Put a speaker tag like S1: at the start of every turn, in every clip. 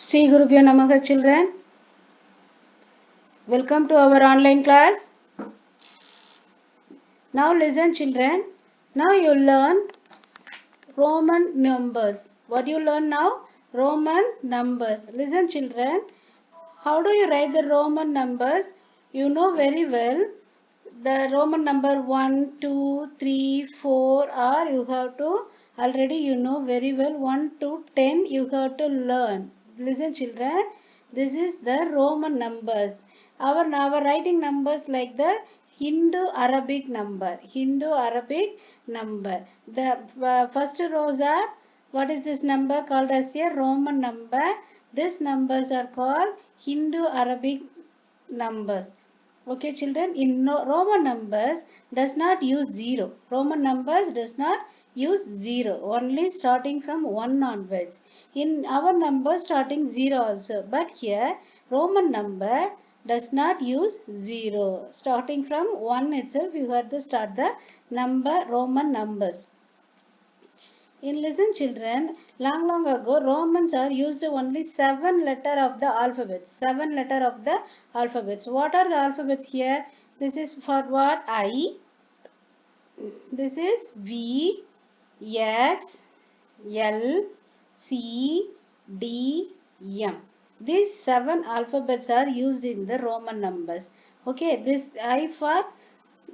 S1: Sri Gurubhyo Namaha children. Welcome to our online class. Now listen children. Now you learn Roman numbers. What you learn now? Roman numbers. Listen children. How do you write the Roman numbers? You know very well. The Roman number 1, 2, 3, 4 are you have to already you know very well 1 to 10 you have to learn. Listen children, this is the Roman numbers. Our writing numbers like the Hindu-Arabic number. Hindu-Arabic number. The first rows are, what is this number called as a Roman number? These numbers are called Hindu-Arabic numbers. Okay children, in Roman numbers does not use 0. Roman numbers does not use 0. Only starting from 1 onwards. In our numbers starting 0 also. But here Roman number does not use 0. Starting from 1 itself you have to start the number Roman numbers. In listen children, long ago Romans are used only 7 letter of the alphabets. 7 letter of the alphabets. What are the alphabets here? This is for what? I. This is V, X, L, C, D, M. These 7 alphabets are used in the Roman numbers. Okay, this I for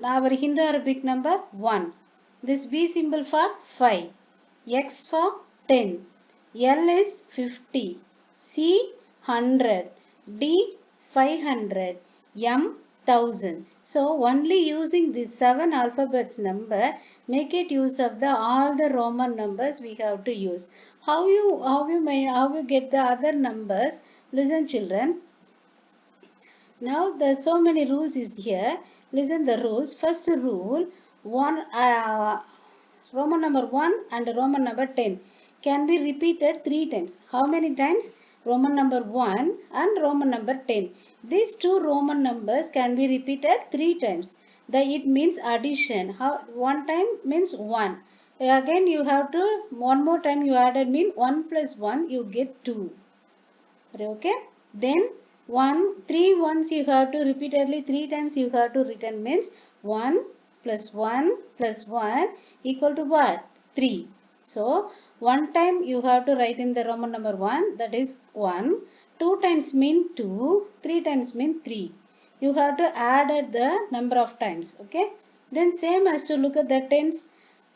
S1: our Hindu Arabic number 1. This V symbol for 5. X for 10, L is 50, C 100, D 500, M 1000. So only using these 7 alphabets number, make it use of the all the Roman numbers we have to use. How you get the other numbers? Listen children. Now there's so many rules is here. Listen the rules. First rule, Roman number 1 and Roman number 10 can be repeated 3 times. How many times? Roman number 1 and Roman number 10. These two Roman numbers can be repeated 3 times. It means addition. One time means 1. Again you have to, one more time you added mean 1 plus 1 you get 2. Okay? Then 3 ones you have to repeatedly 3 times you have to return means 1 plus 1 plus 1 equal to what? 3. So, 1 time you have to write in the Roman number 1, that is 1. 2 times mean 2, 3 times mean 3. You have to add at the number of times. Okay. Then same as to look at the tens.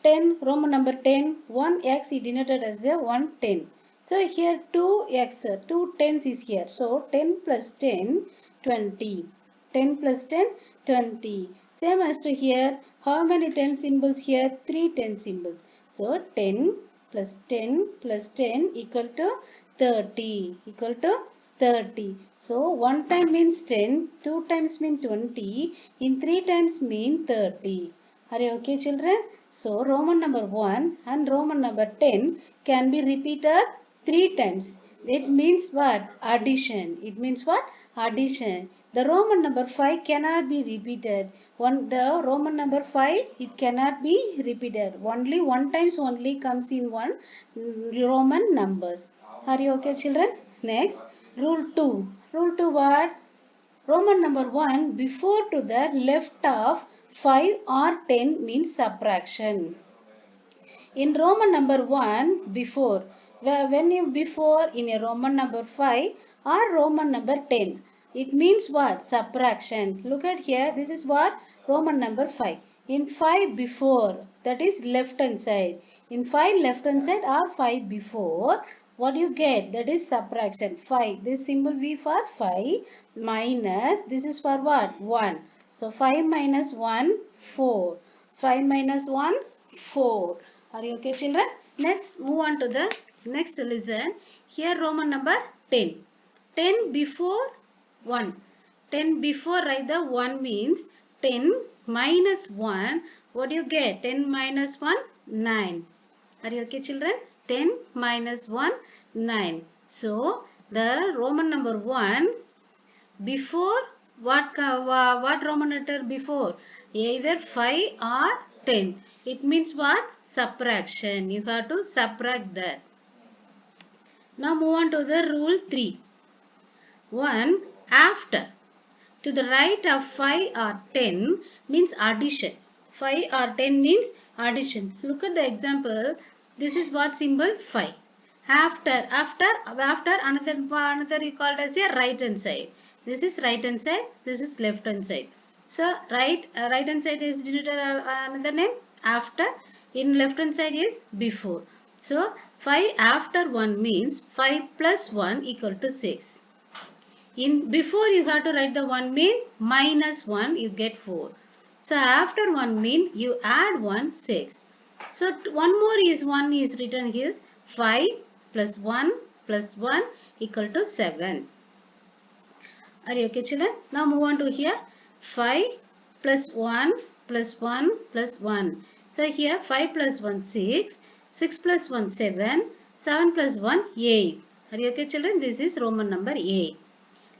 S1: 10, Roman number 10, 1x is denoted as a 110. So here 2x, 2 tens is here. So 10 plus 10, 20. 10 plus 10, 20. Same as to here, how many 10 symbols here? 3 10 symbols. So 10 plus 10 plus 10 equal to 30. Equal to 30. So 1 time means 10, 2 times mean 20, in 3 times mean 30. Are you okay children? So Roman number 1 and Roman number 10 can be repeated 3 times. It means what? Addition. It means what? Addition. The Roman number 5 cannot be repeated. The Roman number 5, it cannot be repeated. Only 1 times only comes in one Roman numbers. Are you okay children? Next, rule 2. Rule 2 what? Roman number 1 before to the left of 5 or 10 means subtraction. In Roman number 1 before, when you before in a Roman number 5 or Roman number 10, it means what? Subtraction. Look at here, this is what? Roman number 5. In 5 before, that is left hand side. In 5 left hand side or 5 before, what you get? That is subtraction. 5. This symbol V for 5 minus, this is for what? 1. So 5 minus 1, 4. 5 minus 1, 4. Are you okay children? Next move on to the next listen. Here Roman number 10. 10 before 1. 10 before write the 1 means 10 minus 1. What do you get? 10 minus 1, 9. Are you okay children? 10 minus 1, 9. So the Roman number 1 before what Roman letter before? Either 5 or 10. It means what? Subtraction. You have to subtract that. Now move on to the rule 3. 1. After. To the right of 5 or 10 means addition. 5 or 10 means addition. Look at the example. This is what symbol 5. After another you called as a right hand side. This is right hand side. This is left hand side. So right hand side is denoted another name after. In left hand side is before. So 5 after 1 means 5 plus 1 equal to 6. In before you have to write the 1 mean minus 1 you get 4. So after 1 mean you add 1 6. So one more is 1 is written here 5 plus 1 plus 1 equal to 7. Are you okay children? Now move on to here 5 plus 1 plus 1 plus 1. So here 5 plus 1 6, 6 plus 1 7, 7 plus 1 8. Are you okay children? This is Roman number 8.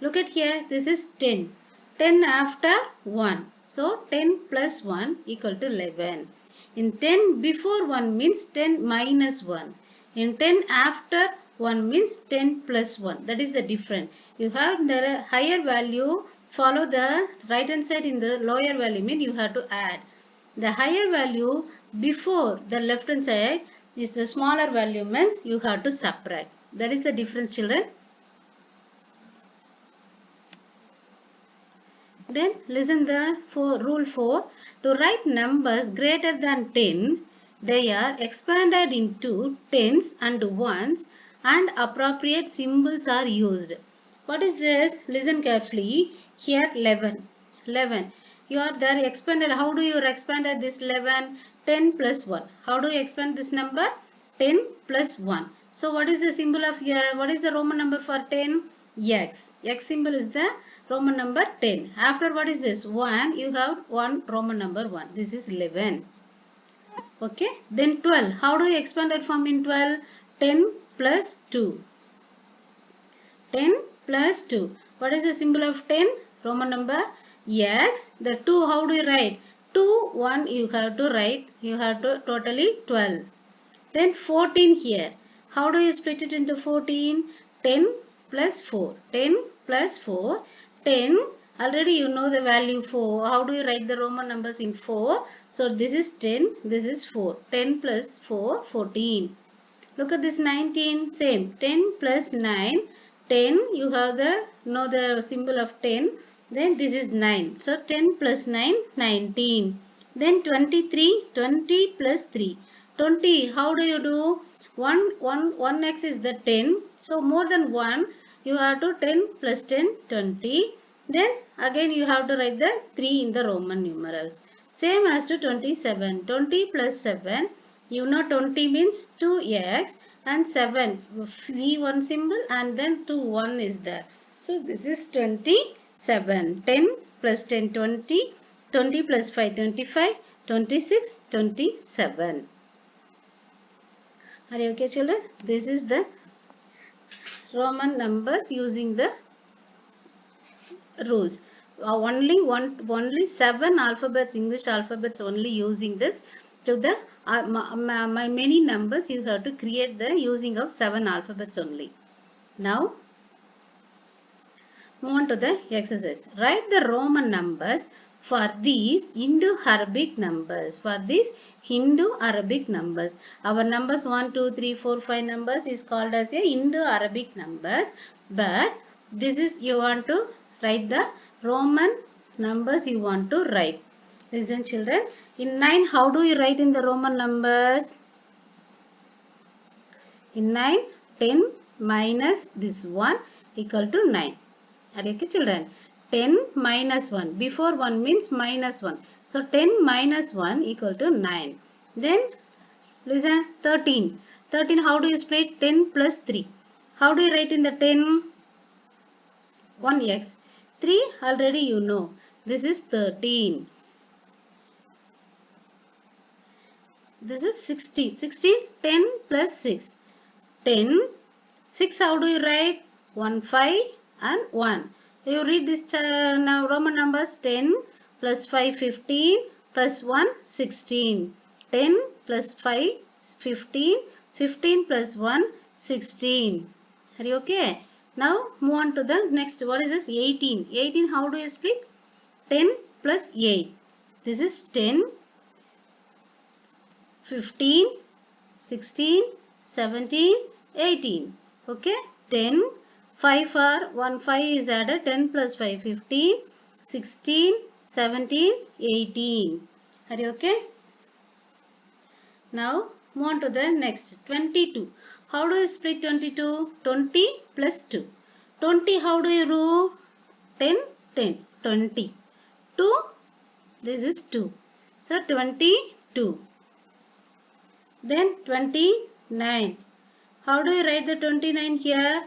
S1: Look at here, this is 10. 10 after 1. So 10 plus 1 equal to 11. In 10 before 1 means 10 minus 1. In 10 after 1 means 10 plus 1. That is the difference. You have the higher value, follow the right hand side in the lower value mean you have to add. The higher value before the left hand side is the smaller value means you have to subtract. That is the difference children. Then listen the rule 4. To write numbers greater than 10, they are expanded into tens and ones and appropriate symbols are used. What is this? Listen carefully. Here 11. 11. You are there expanded. How do you expand this 11? 10 plus 1. How do you expand this number? 10 plus 1. So what is the symbol of what is the Roman number for 10? X. X symbol is the Roman number 10. After what is this? 1. You have one Roman number 1. This is 11. Okay. Then 12. How do you expand that form in 12? 10 plus 2. 10 plus 2. What is the symbol of 10? Roman number X. The 2 how do you write? 2, 1 you have to write. You have to totally 12. Then 14 here. How do you split it into 14? 10 plus 4. 10 plus 4. 10. Already you know the value 4. How do you write the Roman numbers in 4? So this is 10. This is 4. 10 plus 4. 14. Look at this 19. Same. 10 plus 9. 10. You have the know the symbol of 10. Then this is 9. So 10 plus 9. 19. Then 23. 20 plus 3. 20. How do you do? 1x is the 10. So more than 1. You have to 10 plus 10. 20. Then again you have to write the 3 in the Roman numerals. Same as to 27. 20 plus 7. You know 20 means 2x and 7. V1 symbol and then 2 1 is there. So this is 27. 10 plus 10 20. 20 plus 5 25. 26 27. Are you okay children? This is the Roman numbers using the rules. Only 7 alphabets, English alphabets only using this. To the many numbers you have to create the using of 7 alphabets only. Now move on to the exercise. Write the Roman numbers for these Indo-Arabic numbers. For these Indo-Arabic numbers. Our numbers 1, 2, 3, 4, 5 numbers is called as a Indo-Arabic numbers. But this is you want to write the Roman numbers you want to write. Listen children. In 9 how do you write in the Roman numbers? In 9 10 minus this 1 equal to 9. Are you okay children? 10 minus 1. Before 1 means minus 1. So 10 minus 1 equal to 9. Then listen 13. 13 how do you split? 10 plus 3. How do you write in the 10? 1x. 3 already you know. This is 13. This is 16. 16 10 plus 6. 10. 6 how do you write? 1 5 and 1. You read this now Roman numbers 10 plus 5 15 plus 1 16. 10 plus 5 15. 15 plus 1 16. Are you okay? Now move on to the next. What is this? 18. 18, how do you split? 10 plus 8. This is 10, 15, 16, 17, 18. Okay? 10, 5 for 1 5 is added. 10 plus 5, 15, 16, 17, 18. Are you okay? Now move on to the next. 22. How do you split 22? 20 plus 2. 20, how do you do? 10, 10, 20. 2, this is 2. So 22. Then 29. How do you write the 29 here?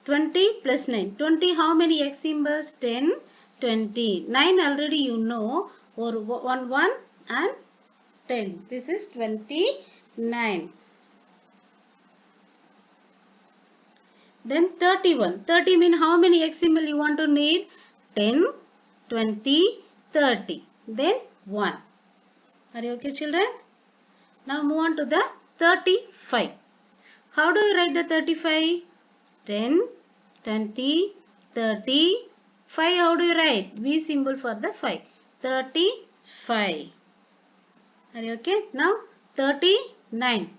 S1: 20 plus 9. 20, how many X symbols? 10, 20. 9 already you know. Or 1, 1 and 10. This is 29. Then 31. 30 mean how many X symbol you want to need? 10, 20, 30. Then 1. Are you okay, children? Now move on to the 35. How do you write the 35? 10, 20, 30, 5. How do you write? V symbol for the 5. 35. Are you okay? Now 39.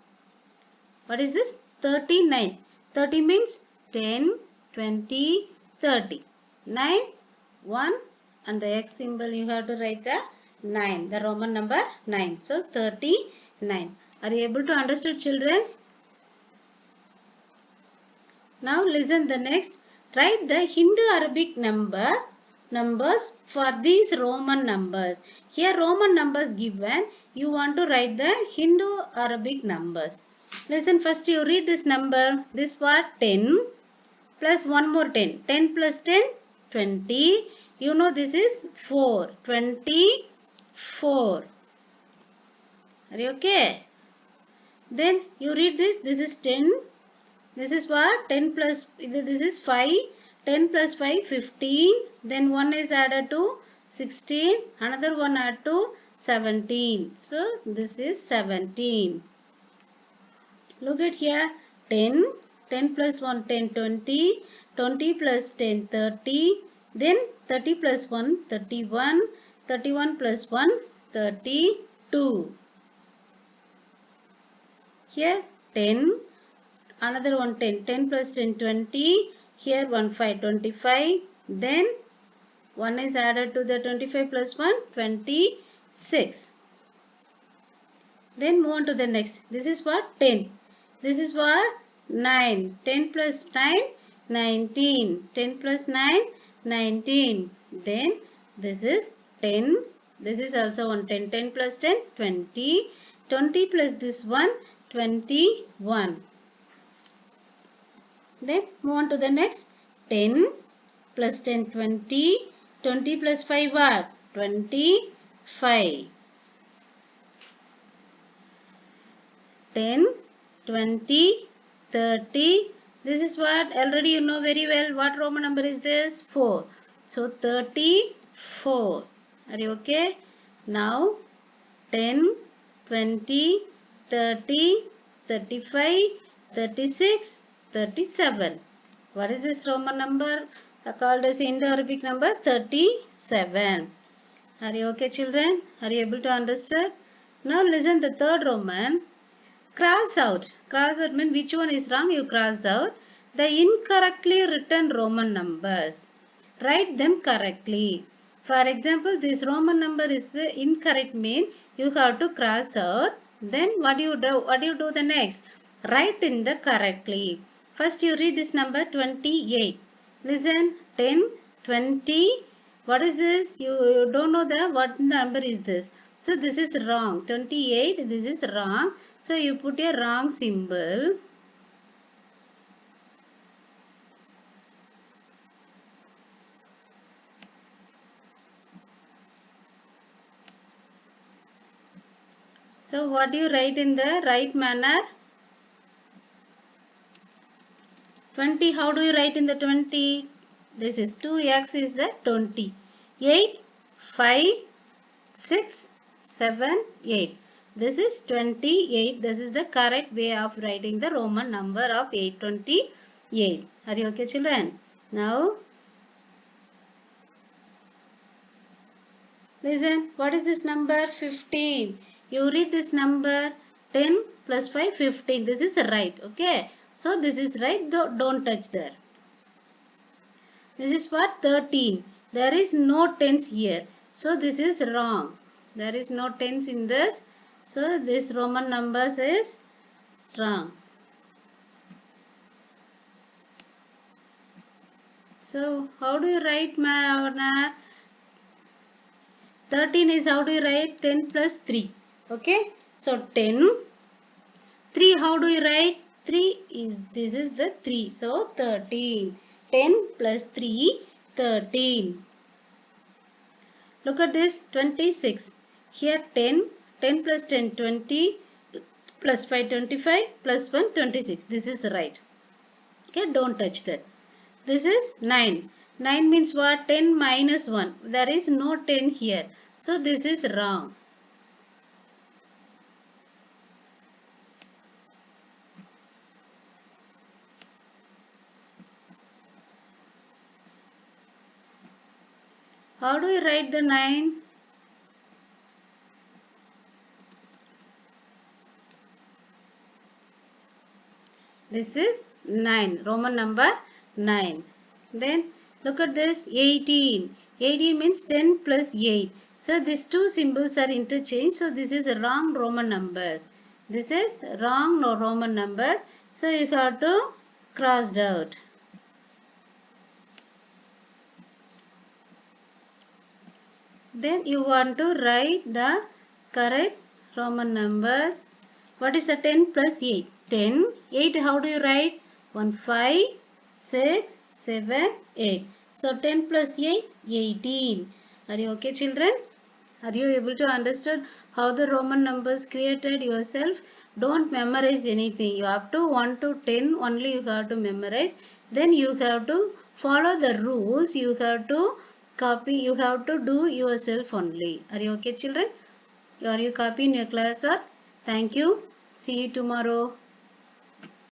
S1: What is this? 39. 30 means 10, 20, 30. 9, 1 and the X symbol you have to write the 9. The Roman number 9. So 39. Are you able to understand, children? Now listen the next. Write the Hindu-Arabic numbers for these Roman numbers. Here Roman numbers given. You want to write the Hindu-Arabic numbers. Listen, first you read this number. This was 10 plus one more 10. 10 plus 10, 20. You know this is 4. 24. Are you okay? Then you read this. This is 10. This is what? 10 plus, this is 5. 10 plus 5, 15. Then 1 is added to 16. Another one added to 17. So this is 17. Look at here. 10. 10 plus 1, 10, 20. 20 plus 10, 30. Then 30 plus 1, 31. 31 plus 1, 32. Here 10. Another one 10. 10 plus 10, 20. Here 1, 5, 25. Then 1 is added to the 25 plus 1, 26. Then move on to the next. This is what? 10. This is what? 9. 10 plus 9, 19. 10 plus 9, 19. Then this is 10. This is also one 10. 10 plus 10, 20. 20 plus this one, 21. Then move on to the next. 10 plus 10, 20. 20 plus 5 what? 25. 10, 20, 30. This is what? Already you know very well. What Roman number is this? 4. So 34. Are you okay? Now 10, 20, 30, 35, 36, 37. What is this Roman number? Called as Indo-Arabic number 37. Are you okay, children? Are you able to understand? Now listen the third Roman. Cross out. Cross out means which one is wrong, you cross out. The incorrectly written Roman numbers. Write them correctly. For example, this Roman number is incorrect mean you have to cross out. Then what do you do? What do you do the next? Write in the correctly. First you read this number 28. Listen, 10, 20. What is this? You don't know the what number is this. So this is wrong. 28. This is wrong. So you put a wrong symbol. So what do you write in the right manner? 20. How do you write in the 20? This is 2x is the 20. 8, 5, 6, 7, 8. This is 28. This is the correct way of writing the Roman number of 828. 8. Are you okay, children? Now, listen, what is this number? 15. You read this number 10 plus 5, 15. This is right, okay? So, this is right, don't touch there. This is what? 13. There is no tens here. So, this is wrong. There is no tens in this. So, this Roman numbers is wrong. So, how do you write, Marna? 13 is how do you write? 10 plus 3. Okay. So, 10. 3, how do you write? 3 is, this is the 3. So, 13. 10 plus 3, 13. Look at this, 26. Here 10, 10 plus 10, 20, plus 5, 25, plus 1, 26. This is right. Okay, don't touch that. This is 9. 9 means what? 10 minus 1. There is no 10 here. So, this is wrong. How do you write the 9? This is 9. Roman number 9. Then look at this 18. 18 means 10 plus 8. So these two symbols are interchanged. So this is wrong Roman numbers. This is wrong Roman numbers. So you have to cross out. Then you want to write the correct Roman numbers. What is the 10 plus 8? 10. 8 how do you write? 1, 5, 6, 7, 8. So 10 plus 8, 18. Are you okay, children? Are you able to understand how the Roman numbers created yourself? Don't memorize anything. You have to 1 to 10 only you have to memorize. Then you have to follow the rules. You have to copy. You have to do yourself only. Are you okay, children? Are you copying your classwork? Thank you. See you tomorrow.